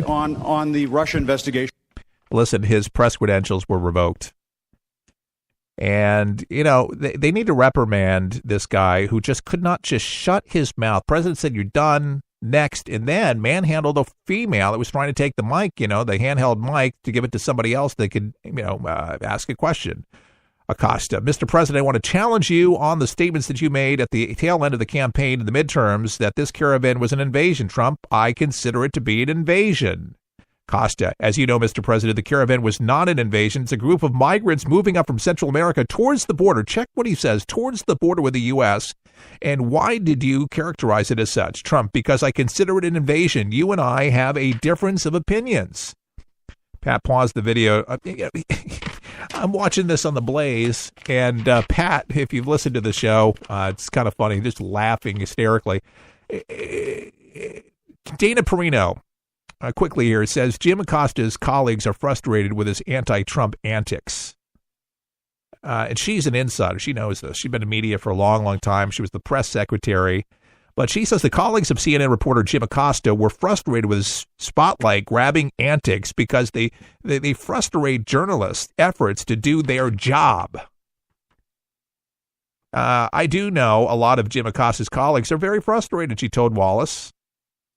on the Russia investigation. Listen, his press credentials were revoked. And, you know, they need to reprimand this guy who just could not just shut his mouth. President said, you're done, next, and then manhandled a female that was trying to take the mic, you know, the handheld mic, to give it to somebody else that could, you know, ask a question. Acosta, Mr. President, I want to challenge you on the statements that you made at the tail end of the campaign in the midterms that this caravan was an invasion. Trump, I consider it to be an invasion. Acosta, as you know, Mr. President, the caravan was not an invasion. It's a group of migrants moving up from Central America towards the border. Check what he says, towards the border with the U.S. And why did you characterize it as such? Trump, because I consider it an invasion. You and I have a difference of opinions. Pat paused the video. I'm watching this on the Blaze, and Pat, if you've listened to the show, it's kind of funny, just laughing hysterically. Dana Perino, quickly here, says Jim Acosta's colleagues are frustrated with his anti-Trump antics. And she's an insider. She knows this. She's been in media for a long, long time. She was the press secretary. But she says the colleagues of CNN reporter Jim Acosta were frustrated with his spotlight-grabbing antics because they frustrate journalists' efforts to do their job. I do know a lot of Jim Acosta's colleagues are very frustrated, she told Wallace.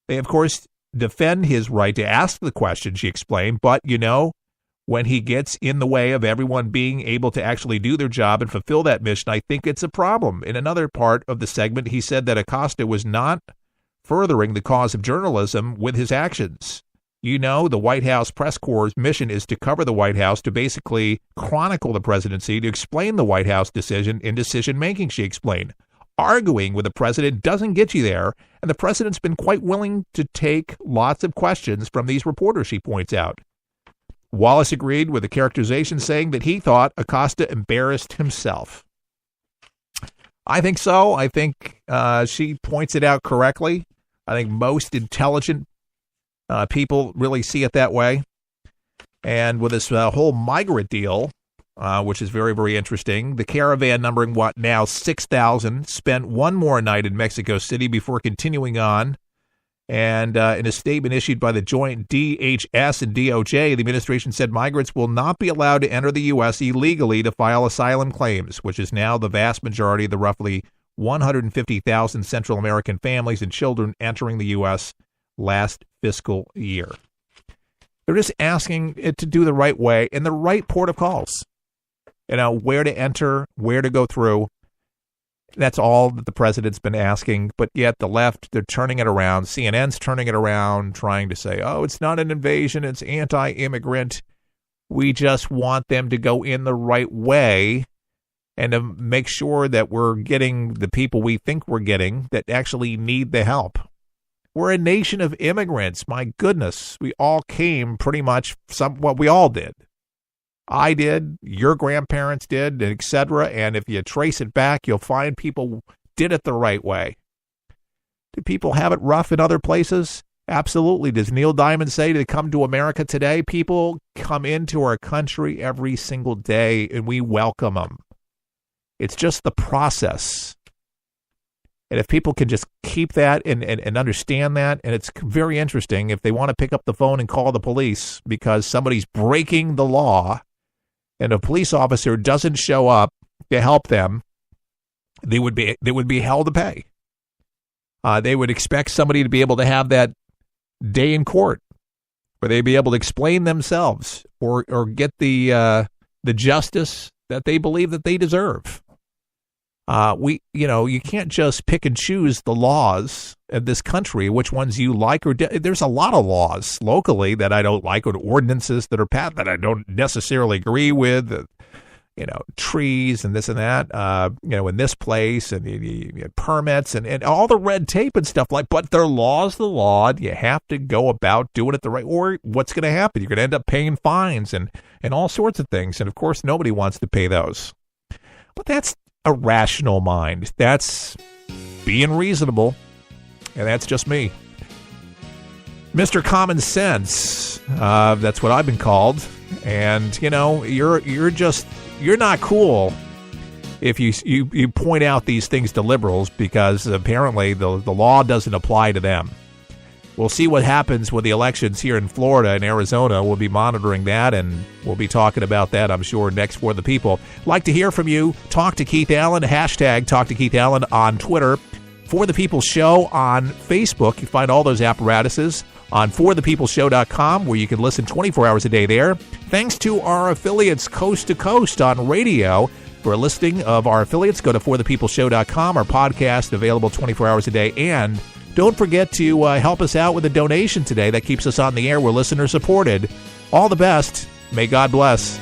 They, of course, defend his right to ask the question, she explained, but, you know, when he gets in the way of everyone being able to actually do their job and fulfill that mission, I think it's a problem. In another part of the segment, he said that Acosta was not furthering the cause of journalism with his actions. You know, the White House press corps' mission is to cover the White House, to basically chronicle the presidency, to explain the White House decision in decision-making, she explained. Arguing with the president doesn't get you there, and the president's been quite willing to take lots of questions from these reporters, she points out. Wallace agreed with the characterization, saying that he thought Acosta embarrassed himself. I think so. I think she points it out correctly. I think most intelligent people really see it that way. And with this whole migrant deal, which is very, very interesting, the caravan numbering, what, now 6,000, spent one more night in Mexico City before continuing on. And in a statement issued by the joint DHS and DOJ, the administration said migrants will not be allowed to enter the U.S. illegally to file asylum claims, which is now the vast majority of the roughly 150,000 Central American families and children entering the U.S. last fiscal year. They're just asking it to do the right way in the right port of calls. You know, where to enter, where to go through. That's all that the president's been asking, but yet the left, they're turning it around. CNN's turning it around, trying to say, oh, it's not an invasion, it's anti-immigrant. We just want them to go in the right way and to make sure that we're getting the people we think we're getting that actually need the help. We're a nation of immigrants. My goodness, we all came pretty much what we all did. I did, your grandparents did, etc. And if you trace it back, you'll find people did it the right way. Do people have it rough in other places? Absolutely. Does Neil Diamond say to come to America today? People come into our country every single day, and we welcome them. It's just the process. And if people can just keep that and understand that, and it's very interesting, if they want to pick up the phone and call the police because somebody's breaking the law, and a police officer doesn't show up to help them, they would be held to pay. They would expect somebody to be able to have that day in court, where they'd be able to explain themselves or get the justice that they believe that they deserve. You can't just pick and choose the laws of this country, which ones you like or there's a lot of laws locally that I don't like, or ordinances that are passed that I don't necessarily agree with, trees and this and that, in this place and permits and all the red tape and stuff but their law's the law. And you have to go about doing it the right, or what's going to happen? You're going to end up paying fines and all sorts of things. And of course, nobody wants to pay those, but that's a rational mind. That's being reasonable. And that's just me. Mr. Common Sense. That's what I've been called. And, you're not cool if you point out these things to liberals, because apparently the law doesn't apply to them. we'll see what happens with the elections here in Florida and Arizona. We'll be monitoring that, and we'll be talking about that, I'm sure, next For the People. Like to hear from you. Talk to Keith Allen, hashtag Talk to Keith Allen on Twitter. For the People Show on Facebook. You find all those apparatuses on forthepeopleshow.com, where you can listen 24 hours a day there. Thanks to our affiliates coast to coast on radio. For a listing of our affiliates, go to forthepeopleshow.com. Our podcast available 24 hours a day. And don't forget to help us out with a donation today. That keeps us on the air. We're listener supported. All the best. May God bless.